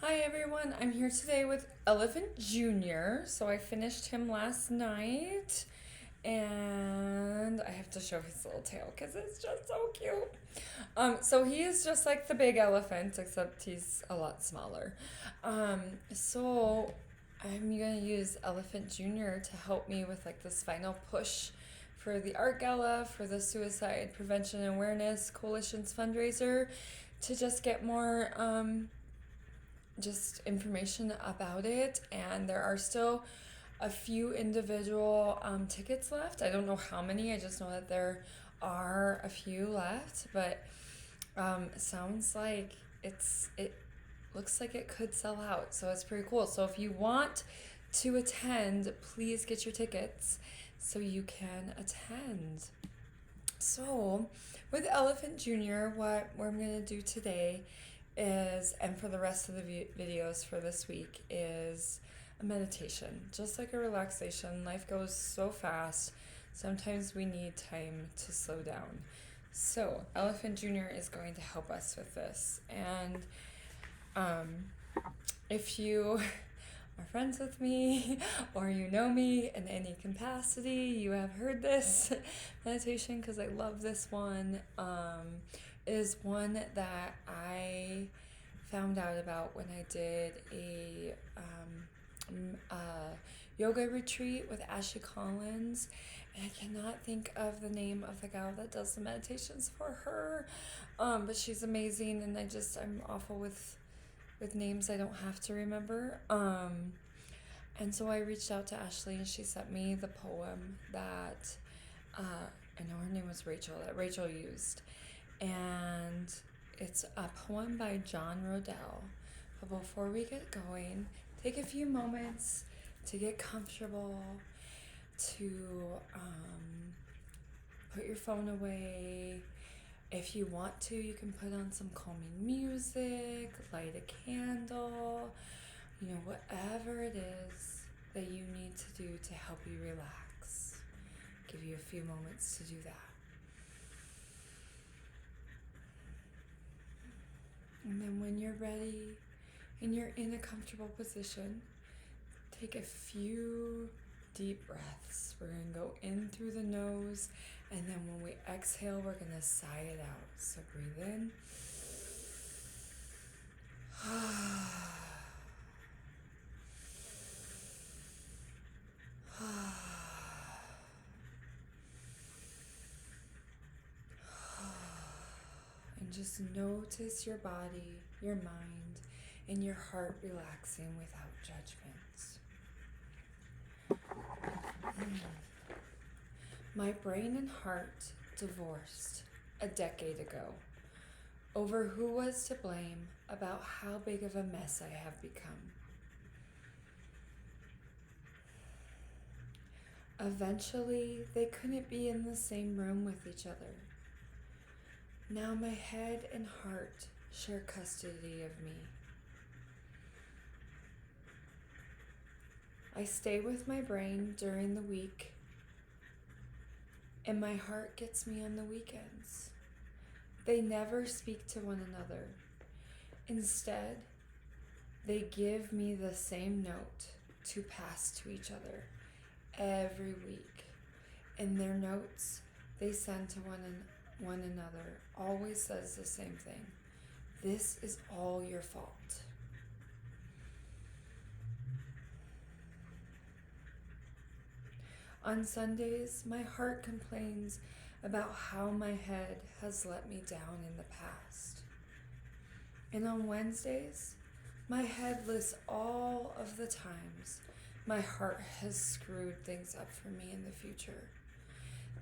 Hi everyone, I'm here today with Elephant Jr. So I finished him last night and I have to show his little tail because it's just so cute. So he is just like the big elephant except he's a lot smaller. So I'm gonna use Elephant Jr. to help me with like this final push for the art gala for the Suicide Prevention and Awareness Coalition's fundraiser to just get more just information about it, and there are still a few individual tickets left. I don't know how many, I just know that there are a few left, but it sounds like it looks like it could sell out, so it's pretty cool. So if you want to attend, please get your tickets so you can attend. So with Elephant Jr., what we're going to do today is, and for the rest of the videos for this week, is a meditation, just like a relaxation. Life goes so fast. Sometimes we need time to slow down. So Elephant Jr. is going to help us with this. And if you are friends with me or you know me in any capacity, you have heard this meditation because I love this one. It is one that I found out about when I did a yoga retreat with Ashley Collins, and I cannot think of the name of the gal that does the meditations for her, but she's amazing, and I'm awful with names I don't have to remember. And so I reached out to Ashley, and she sent me the poem that I know her name was Rachel, that Rachel used. And it's a poem by Rondel. But before we get going, take a few moments to get comfortable, to put your phone away. If you want to, you can put on some calming music, light a candle, whatever it is that you need to do to help you relax. Give you a few moments to do that. And then when you're ready and you're in a comfortable position, take a few deep breaths. We're going to go in through the nose, and then when we exhale, we're going to sigh it out. So breathe in. And just notice your body, your mind, and your heart relaxing without judgments. My brain and heart divorced a decade ago over who was to blame about how big of a mess I have become. Eventually, they couldn't be in the same room with each other. Now my head and heart share custody of me. I stay with my brain during the week, and my heart gets me on the weekends. They never speak to one another. Instead, they give me the same note to pass to each other every week. In their notes they send to one another always says the same thing. This is all your fault. On Sundays, my heart complains about how my head has let me down in the past. And on Wednesdays, my head lists all of the times my heart has screwed things up for me in the future.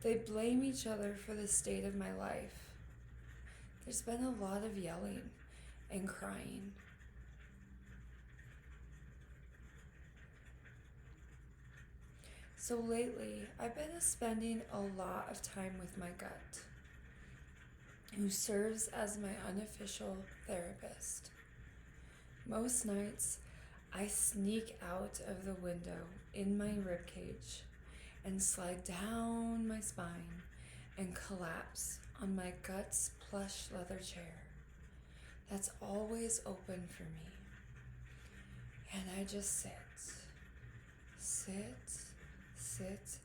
They blame each other for the state of my life. There's been a lot of yelling and crying. So lately, I've been spending a lot of time with my gut, who serves as my unofficial therapist. Most nights, I sneak out of the window in my ribcage and slide down my spine and collapse on my gut's plush leather chair that's always open for me. And I just sit,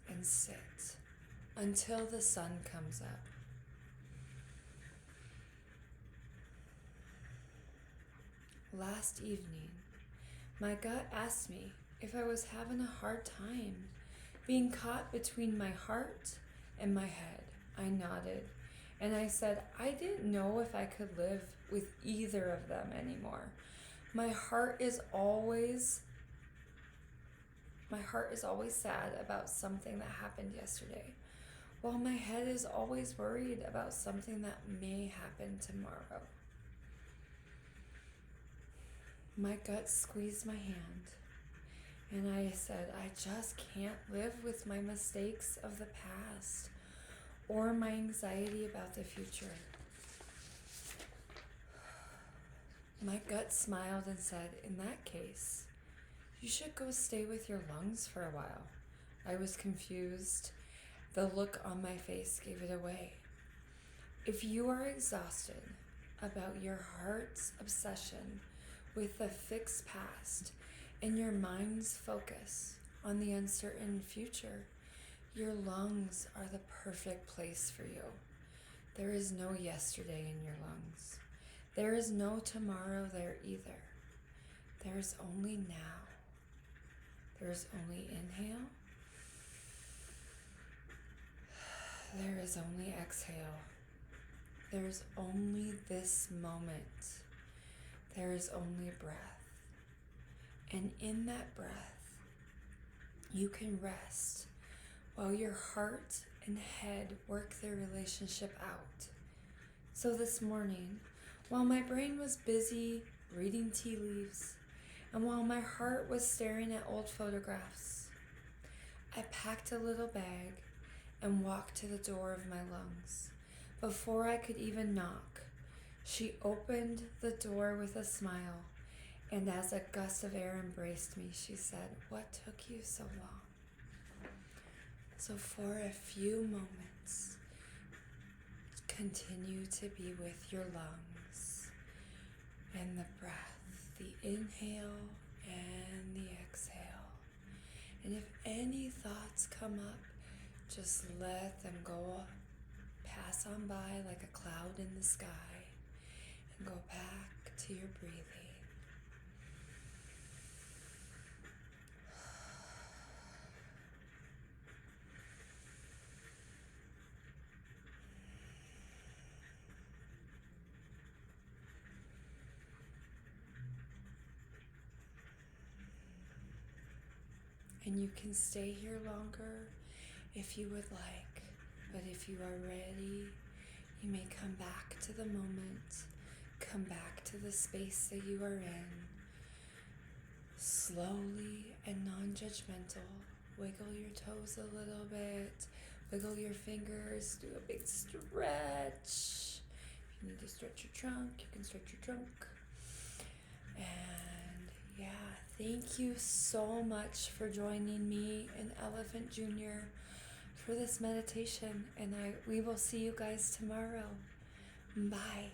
and sit until the sun comes up. Last evening, my gut asked me if I was having a hard time being caught between my heart and my head. I nodded, and I said I didn't know if I could live with either of them anymore. My heart is always sad about something that happened yesterday, while my head is always worried about something that may happen tomorrow. My gut squeezed my hand, and I said, I just can't live with my mistakes of the past or my anxiety about the future. My gut smiled and said, in that case, you should go stay with your lungs for a while. I was confused. The look on my face gave it away. If you are exhausted about your heart's obsession with the fixed past and your mind's focus on the uncertain future, your lungs are the perfect place for you. There is no yesterday in your lungs. There is no tomorrow there either. There is only now. There is only inhale. There is only exhale. There is only this moment. There is only breath. And in that breath, you can rest while your heart and head work their relationship out. So this morning, while my brain was busy reading tea leaves, and while my heart was staring at old photographs, I packed a little bag and walked to the door of my lungs. Before I could even knock, she opened the door with a smile, and as a gust of air embraced me, she said, "What took you so long?" So for a few moments, continue to be with your lungs and the breath, the inhale and the exhale. And if any thoughts come up, just let them go, pass on by like a cloud in the sky, and go back to your breathing. And you can stay here longer if you would like, but if you are ready, you may come back to the moment, come back to the space that you are in. Slowly and non-judgmental, wiggle your toes a little bit, wiggle your fingers, do a big stretch. If you need to stretch your trunk, you can stretch your trunk. And yeah, thank you so much for joining me and Elephant Jr. for this meditation, and we will see you guys tomorrow. Bye.